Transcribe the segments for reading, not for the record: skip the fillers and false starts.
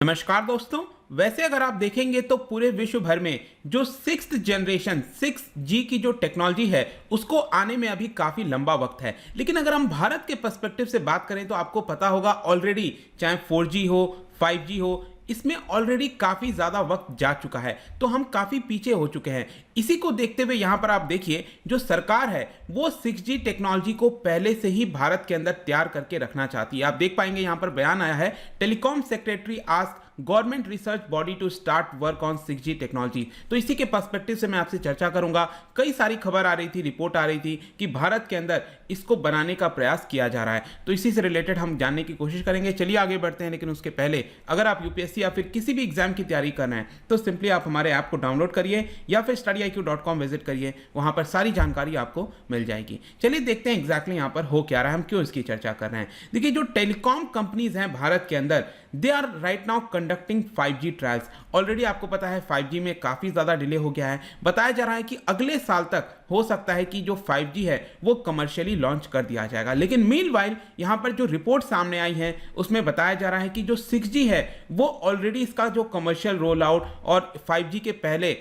नमस्कार दोस्तों। वैसे अगर आप देखेंगे तो पूरे विश्व भर में जो सिक्स्थ जनरेशन 6G की जो टेक्नोलॉजी है उसको आने में अभी काफ़ी लंबा वक्त है। लेकिन अगर हम भारत के पर्सपेक्टिव से बात करें तो आपको पता होगा ऑलरेडी चाहे 4G हो 5G हो, इसमें ऑलरेडी काफ़ी ज़्यादा वक्त जा चुका है, तो हम काफ़ी पीछे हो चुके हैं। इसी को देखते हुए यहाँ पर आप देखिए जो सरकार है वो 6G टेक्नोलॉजी को पहले से ही भारत के अंदर तैयार करके रखना चाहती है। आप देख पाएंगे यहाँ पर बयान आया है, telecom secretary ask government research body to start work on 6G technology. तो इसी के पर्सपेक्टिव से मैं आपसे चर्चा करूंगा। कई सारी खबर आ रही थी, रिपोर्ट आ रही थी कि भारत के अंदर इसको बनाने का प्रयास किया जा रहा है, तो इसी से रिलेटेड हम जानने की कोशिश करेंगे। चलिए आगे बढ़ते हैं, लेकिन उसके पहले अगर आप यूपीएससी या फिर किसी भी एग्जाम की तैयारी कर रहे हैं तो सिंपली आप हमारे ऐप को डाउनलोड करिए या फिर study.iq.com विजिट करिए, वहां पर सारी जानकारी आपको मिल जाएगी। चलिए देखते हैं एग्जैक्टली यहाँ पर हो क्या रहा है, हम क्यों इसकी चर्चा कर रहे हैं। देखिए जो टेलीकॉम कंपनीज हैं भारत के अंदर, they are right now conducting 5G trials. Already आपको पता है 5G में काफ़ी ज़्यादा डिले हो गया है। बताया जा रहा है कि अगले साल तक हो सकता है कि जो 5G है वो कमर्शियली लॉन्च कर दिया जाएगा। लेकिन मीनवाइल यहाँ पर जो रिपोर्ट सामने आई है उसमें बताया जा रहा है कि जो 6G है वो ऑलरेडी इसका जो कमर्शियल रोल आउट और 5G के पहले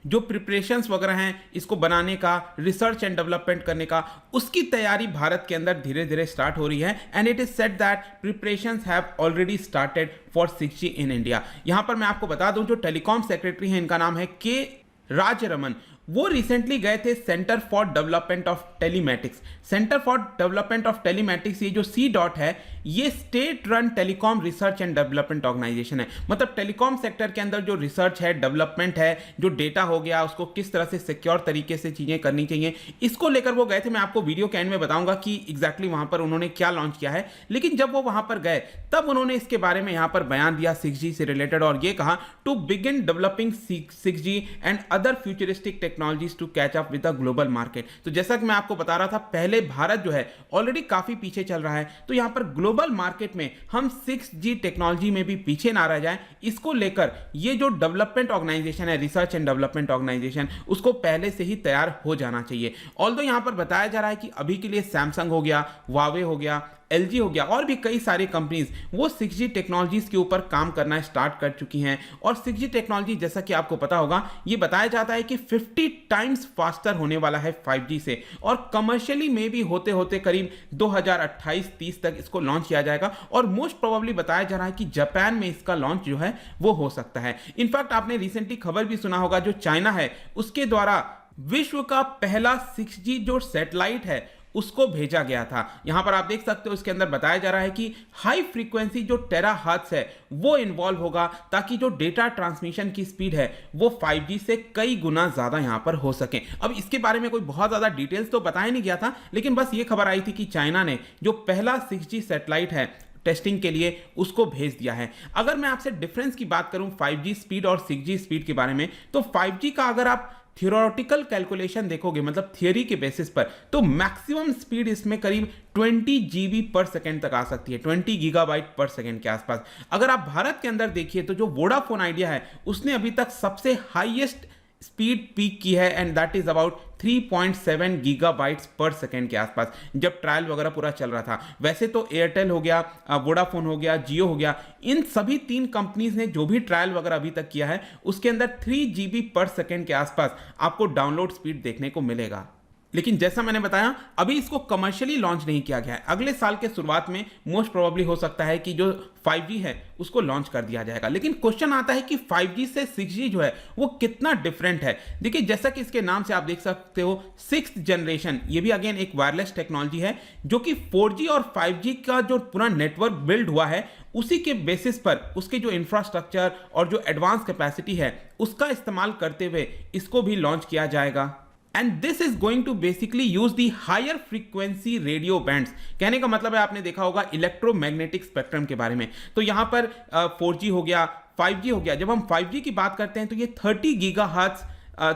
जो प्रिपरेशंस वगैरह हैं इसको बनाने का, रिसर्च एंड डेवलपमेंट करने का, उसकी तैयारी भारत के अंदर धीरे धीरे स्टार्ट हो रही है। And it is said that preparations have already started for 6G in India. यहां पर मैं आपको बता दूं जो टेलीकॉम सेक्रेटरी हैं इनका नाम है के राजरमन, वो रिसेंटली गए थे centre for development of telematics. Centre for development of telematics, ये जो C.DOT है, ये state run telecom research and development organisation है। मतलब टेलीकॉम सेक्टर के अंदर जो रिसर्च है, डेवलपमेंट है, जो डेटा हो गया उसको किस तरह से सिक्योर तरीके से चीजें करनी चाहिए, इसको लेकर वो गए थे। मैं आपको वीडियो के एंड में बताऊंगा कि एग्जैक्टली वहां पर उन्होंने क्या लॉन्च किया है। लेकिन जब वो वहां पर गए तब उन्होंने इसके बारे में यहां पर बयान दिया 6G से रिलेटेड, और ये कहा to begin developing 6G and other futuristic technologies to catch up with the global market. तो जैसा कि मैं आपको बता रहा था, पहले भारत जो है ऑलरेडी काफी पीछे चल रहा है, तो यहां पर ग्लोबल मार्केट में हम 6G टेक्नोलॉजी में भी पीछे ना रह जाएं, इसको लेकर ये जो डेवलपमेंट ऑर्गेनाइजेशन है, रिसर्च एंड डेवलपमेंट ऑर्गेनाइजेशन, उसको पहले से ही तैयार हो जाना चाहिए। ऑल्दो यहां पर बताया जा रहा है कि अभी के लिए सैमसंग हो गया, वावे हो गया, LG हो गया, और भी कई सारी कंपनीज वो 6G टेक्नोलॉजीज के ऊपर काम करना स्टार्ट कर चुकी हैं। और 6G टेक्नोलॉजी जैसा कि आपको पता होगा, ये बताया जाता है कि 50 टाइम्स फास्टर होने वाला है 5G से, और कमर्शियली में भी होते होते करीब 2028-30 तक इसको लॉन्च किया जाएगा। और मोस्ट प्रोबेबली बताया जा रहा है कि जापान में इसका लॉन्च जो है वो हो सकता है। इनफैक्ट आपने रिसेंटली खबर भी सुना होगा, जो चाइना है उसके द्वारा विश्व का पहला 6G जो सैटेलाइट है उसको भेजा गया था। यहां पर आप देख सकते हो, इसके अंदर बताया जा रहा है कि हाई फ्रीक्वेंसी जो टेराहर्ट्ज है वो इन्वॉल्व होगा, ताकि जो डेटा ट्रांसमिशन की स्पीड है वो 5G से कई गुना ज्यादा यहां पर हो सके। अब इसके बारे में कोई बहुत ज्यादा डिटेल्स तो बताया नहीं गया था, लेकिन बस ये खबर आई थी कि चाइना ने जो पहला 6G सैटेलाइट है टेस्टिंग के लिए उसको भेज दिया है। अगर मैं आपसे डिफरेंस की बात करूं 5G स्पीड और 6G स्पीड के बारे में, तो 5G का अगर आप थियोरेटिकल कैलकुलेशन देखोगे, मतलब थियरी के बेसिस पर, तो मैक्सिमम स्पीड इसमें करीब 20 GB पर सेकेंड तक आ सकती है, 20 गीगाबाइट पर सेकेंड के आसपास। अगर आप भारत के अंदर देखिए तो जो वोडाफोन आइडिया है उसने अभी तक सबसे हाईएस्ट स्पीड पीक की है, and that is about 3.7 gigabytes पर सेकेंड के आसपास, जब ट्रायल वगैरह पूरा चल रहा था। वैसे तो एयरटेल हो गया, वोडाफोन हो गया, जियो हो गया, इन सभी तीन कंपनीज ने जो भी ट्रायल वगैरह अभी तक किया है उसके अंदर 3 GB पर सेकेंड के आसपास आपको डाउनलोड स्पीड देखने को मिलेगा। लेकिन जैसा मैंने बताया, अभी इसको कमर्शियली लॉन्च नहीं किया गया है। अगले साल के शुरुआत में मोस्ट प्रोबेबली हो सकता है कि जो 5G है उसको लॉन्च कर दिया जाएगा। लेकिन क्वेश्चन आता है कि 5G से 6G जो है वो कितना डिफरेंट है। देखिए जैसा कि इसके नाम से आप देख सकते हो, 6th जनरेशन, ये भी अगेन एक वायरलेस टेक्नोलॉजी है जो कि 4G और 5G का जो पूरा नेटवर्क बिल्ड हुआ है उसी के बेसिस पर उसके जो इंफ्रास्ट्रक्चर और जो एडवांस कैपेसिटी है उसका इस्तेमाल करते हुए इसको भी लॉन्च किया जाएगा। And this is going to basically use the higher frequency radio bands. कहने का मतलब है, आपने देखा होगा इलेक्ट्रोमैग्नेटिक स्पेक्ट्रम के बारे में, तो यहां पर 4G हो गया, 5G हो गया। जब हम 5G की बात करते हैं तो ये 30 गीगाहर्ट्ज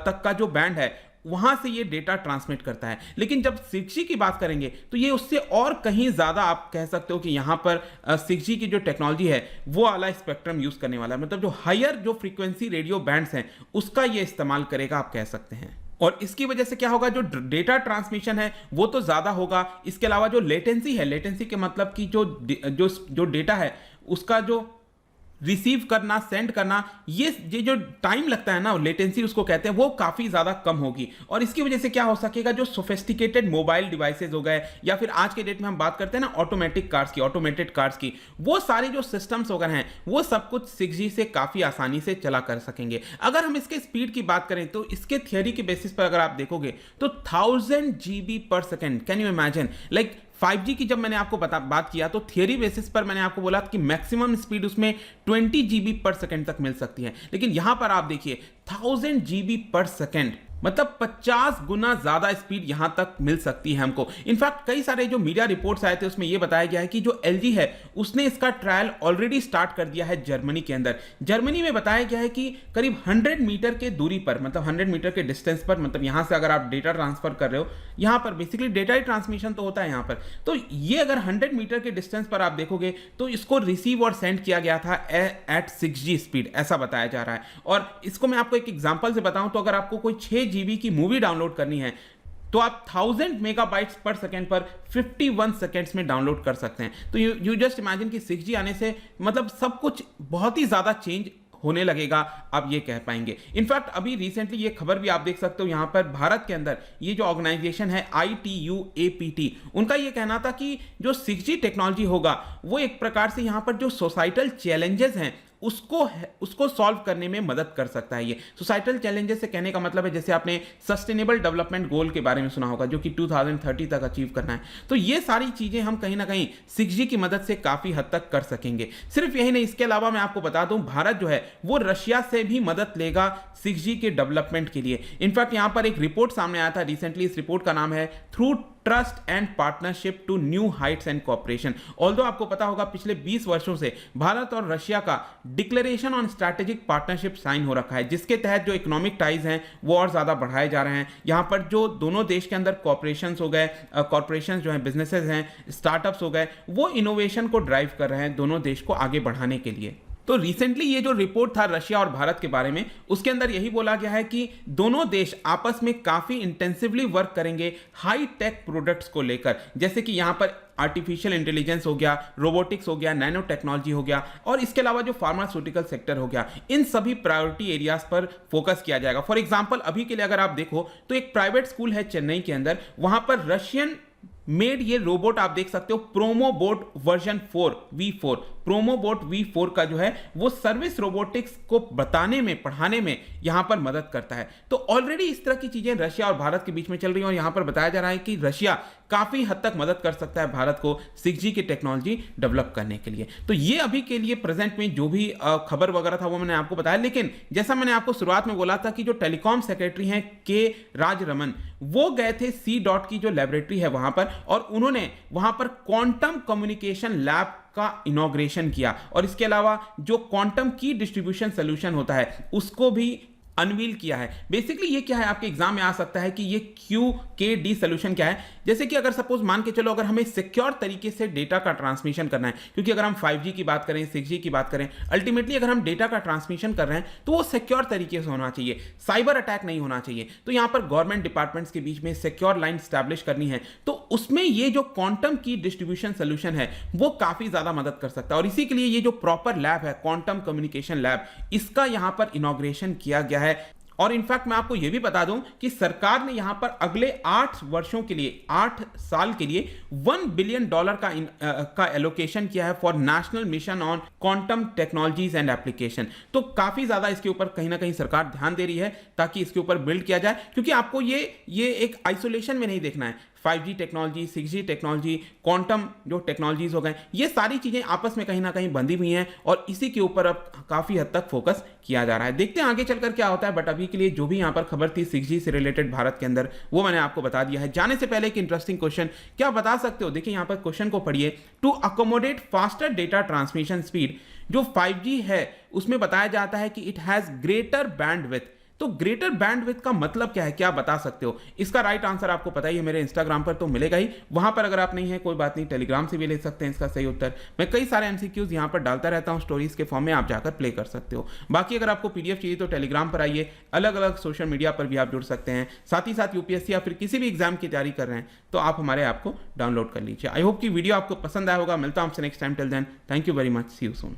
तक का जो बैंड है वहां से ये डेटा ट्रांसमिट करता है। लेकिन जब 6G की बात करेंगे तो ये उससे और कहीं ज्यादा, आप कह सकते हो कि यहां पर 6G की जो टेक्नोलॉजी है वो वाला स्पेक्ट्रम यूज करने वाला है। मतलब जो हायर जो फ्रीक्वेंसी रेडियो बैंड्स हैं उसका ये इस्तेमाल करेगा, आप कह सकते हैं। और इसकी वजह से क्या होगा, जो डेटा ट्रांसमिशन है वो तो ज्यादा होगा। इसके अलावा जो लेटेंसी है, लेटेंसी के मतलब कि जो डेटा है उसका जो रिसीव करना, सेंड करना, ये जो टाइम लगता है ना, लेटेंसी उसको कहते हैं, वो काफ़ी ज़्यादा कम होगी। और इसकी वजह से क्या हो सकेगा, जो सोफिस्टिकेटेड मोबाइल डिवाइसेज हो गए, या फिर आज के डेट में हम बात करते हैं ना ऑटोमेटिक कार्स की, ऑटोमेटेड कार्स की, वो सारे जो सिस्टम्स वगैरह हैं वो सब कुछ 6G से काफ़ी आसानी से चला कर सकेंगे। अगर हम इसके स्पीड की बात करें तो इसके थियरी के बेसिस पर अगर आप देखोगे तो 1000 GB पर second, can you imagine, like 5G की जब मैंने आपको बात किया तो थियरी बेसिस पर मैंने आपको बोला कि मैक्सिमम स्पीड उसमें 20 GB पर सेकेंड तक मिल सकती है, लेकिन यहां पर आप देखिए 1000 GB पर सेकेंड, मतलब 50 गुना ज्यादा स्पीड यहां तक मिल सकती है हमको। इनफैक्ट कई सारे जो मीडिया रिपोर्ट्स आए थे उसमें यह बताया गया है कि जो LG है उसने इसका ट्रायल ऑलरेडी स्टार्ट कर दिया है जर्मनी के अंदर। जर्मनी में बताया गया है कि करीब 100 मीटर के दूरी पर, मतलब 100 मीटर के डिस्टेंस पर, मतलब यहां से अगर आप डेटा ट्रांसफर कर रहे हो, यहां पर बेसिकली डेटा ही ट्रांसमिशन तो होता है यहां पर, तो ये अगर 100 मीटर के डिस्टेंस पर आप देखोगे तो इसको रिसीव और सेंड किया गया था एट 6G स्पीड, ऐसा बताया जा रहा है। और इसको मैं आपको एक एग्जांपल से बताऊं तो अगर आपको कोई 6 GB की मूवी डाउनलोड करनी है तो आप 1000 मेगाबाइट्स पर सेकेंड पर 51 सेकेंड्स में डाउनलोड कर सकते हैं। तो यू जस्ट इमेजिन कि 6G आने से मतलब सब कुछ बहुत ही ज्यादा चेंज होने लगेगा, आप ये कह पाएंगे। इनफैक्ट अभी रिसेंटली ये खबर भी आप देख सकते हो, यहां पर भारत के अंदर ये जो ऑर्गेनाइजेशन है ITU-APT, उनका ये कहना था कि जो 6G टेक्नोलॉजी होगा वो एक प्रकार से यहां पर जो सोसाइटल चैलेंजेस हैं उसको सॉल्व करने में मदद कर सकता है। ये सोसाइटल चैलेंजेस से कहने का मतलब है, जैसे आपने सस्टेनेबल डेवलपमेंट गोल के बारे में सुना होगा जो कि 2030 तक अचीव करना है, तो ये सारी चीजें हम कहीं ना कहीं 6G की मदद से काफी हद तक कर सकेंगे। सिर्फ यही नहीं, इसके अलावा मैं आपको बता दूं भारत जो है वो रशिया से भी मदद लेगा 6G के डेवलपमेंट के लिए। इनफैक्ट यहां पर एक रिपोर्ट सामने आया था रिसेंटली, इस रिपोर्ट का नाम है through trust and partnership to new heights and cooperation. Although आपको पता होगा पिछले 20 वर्षों से भारत और रशिया का declaration on strategic partnership sign हो रखा है, जिसके तहत जो इकोनॉमिक टाइज हैं वो और ज्यादा बढ़ाए जा रहे हैं। यहां पर जो दोनों देश के अंदर कॉपरेशंस हो गए, कॉरपोरेशंस जो हैं, बिजनेसेस हैं, स्टार्टअप्स हो गए, वो इनोवेशन को ड्राइव कर रहे हैं दोनों देश को आगे बढ़ाने के लिए। तो रिसेंटली ये जो रिपोर्ट था रशिया और भारत के बारे में, उसके अंदर यही बोला गया है कि दोनों देश आपस में काफी इंटेंसिवली वर्क करेंगे हाई टेक प्रोडक्ट्स को लेकर, जैसे कि यहां पर आर्टिफिशियल इंटेलिजेंस हो गया, रोबोटिक्स हो गया, नैनो टेक्नोलॉजी हो गया, और इसके अलावा जो फार्मास्यूटिकल सेक्टर हो गया, इन सभी प्रायोरिटी एरियाज पर फोकस किया जाएगा। फॉर एग्जांपल अभी के लिए अगर आप देखो तो एक प्राइवेट स्कूल है चेन्नई के अंदर, वहां पर रशियन मेड ये रोबोट आप देख सकते हो, प्रोमोबोट वर्जन 4 V4, प्रोमोबोट V4 का जो है वो सर्विस रोबोटिक्स को बताने में, पढ़ाने में यहां पर मदद करता है। तो ऑलरेडी इस तरह की चीजें रशिया और भारत के बीच में चल रही हैं, और यहां पर बताया जा रहा है कि रशिया काफी हद तक मदद कर सकता है भारत को 6G की टेक्नोलॉजी डेवलप करने के लिए। तो ये अभी के लिए प्रेजेंट में जो भी खबर वगैरह था वो मैंने आपको बताया, लेकिन जैसा मैंने आपको शुरुआत में बोला था कि जो टेलीकॉम सेक्रेटरी हैं के राजरमन, वो गए थे C-DOT की जो लेबोरेटरी है वहां पर, और उन्होंने वहां पर क्वांटम कम्युनिकेशन लैब का इनॉग्रेशन किया, और इसके अलावा जो क्वांटम की डिस्ट्रीब्यूशन सोल्यूशन होता है उसको भी अनवील किया है। बेसिकली ये क्या है, आपके एग्जाम में आ सकता है कि ये QKD सोल्यूशन क्या है। जैसे कि अगर सपोज मान के चलो, अगर हमें सिक्योर तरीके से डेटा का ट्रांसमिशन करना है, क्योंकि अगर हम 5G की बात करें, 6G की बात करें, अल्टीमेटली अगर हम डेटा का ट्रांसमिशन कर रहे हैं तो वो सिक्योर तरीके से होना चाहिए, साइबर अटैक नहीं होना चाहिए। तो यहां पर गवर्नमेंट डिपार्टमेंट्स के बीच में सिक्योर लाइन स्टैब्लिश करनी है, तो उसमें ये जो क्वांटम की डिस्ट्रीब्यूशन सोल्यूशन है वो काफी ज्यादा मदद कर सकता है। और इसी के लिए ये जो प्रॉपर लैब है, क्वांटम कम्युनिकेशन लैब, इसका यहां पर इनॉग्रेशन किया गया है। और इनफैक्ट मैं आपको यह भी बता दूं कि सरकार ने यहां पर अगले 8 वर्षों के लिए, 8 साल के लिए $1 बिलियन का एलोकेशन किया है for national mission on quantum technologies and application. तो काफी ज्यादा इसके ऊपर कहीं ना कहीं सरकार ध्यान दे रही है ताकि इसके ऊपर बिल्ड किया जाए, क्योंकि आपको ये एक आइसोलेशन में नहीं देखना है। 5G technology, 6G technology, quantum जो टेक्नोलॉजीज हो गए, ये सारी चीजें आपस में कहीं ना कहीं बंधी हुई हैं, और इसी के ऊपर अब काफी हद तक फोकस किया जा रहा है। देखते हैं आगे चलकर क्या होता है, बट अभी के लिए जो भी यहां पर खबर थी 6G से रिलेटेड भारत के अंदर, वो मैंने आपको बता दिया है। जाने से पहले एक इंटरेस्टिंग क्वेश्चन, क्या बता सकते हो, देखिए यहां पर क्वेश्चन को पढ़िए, to accommodate faster data transmission speed, जो 5G है उसमें बताया जाता है कि इट हैज ग्रेटर बैंडविड्थ। तो ग्रेटर बैंडविड्थ का मतलब क्या है, क्या बता सकते हो? इसका राइट आंसर आपको पता ही है, मेरे इंस्टाग्राम पर तो मिलेगा ही, वहां पर अगर आप नहीं है कोई बात नहीं, टेलीग्राम से भी ले सकते हैं इसका सही उत्तर। मैं कई सारे MCQs यहां पर डालता रहता हूं स्टोरीज के फॉर्म में, आप जाकर प्ले कर सकते हो। बाकी अगर आपको PDF चाहिए तो टेलीग्राम पर आइए, अलग अलग सोशल मीडिया पर भी आप जुड़ सकते हैं। साथ ही साथ UPSC या फिर किसी भी एग्जाम की तैयारी कर रहे हैं तो आप हमारे ऐप को डाउनलोड कर लीजिए। आई होप कि वीडियो आपको पसंद आया होगा। मिलता हूं आपसे next time, till then thank you very much, see you soon.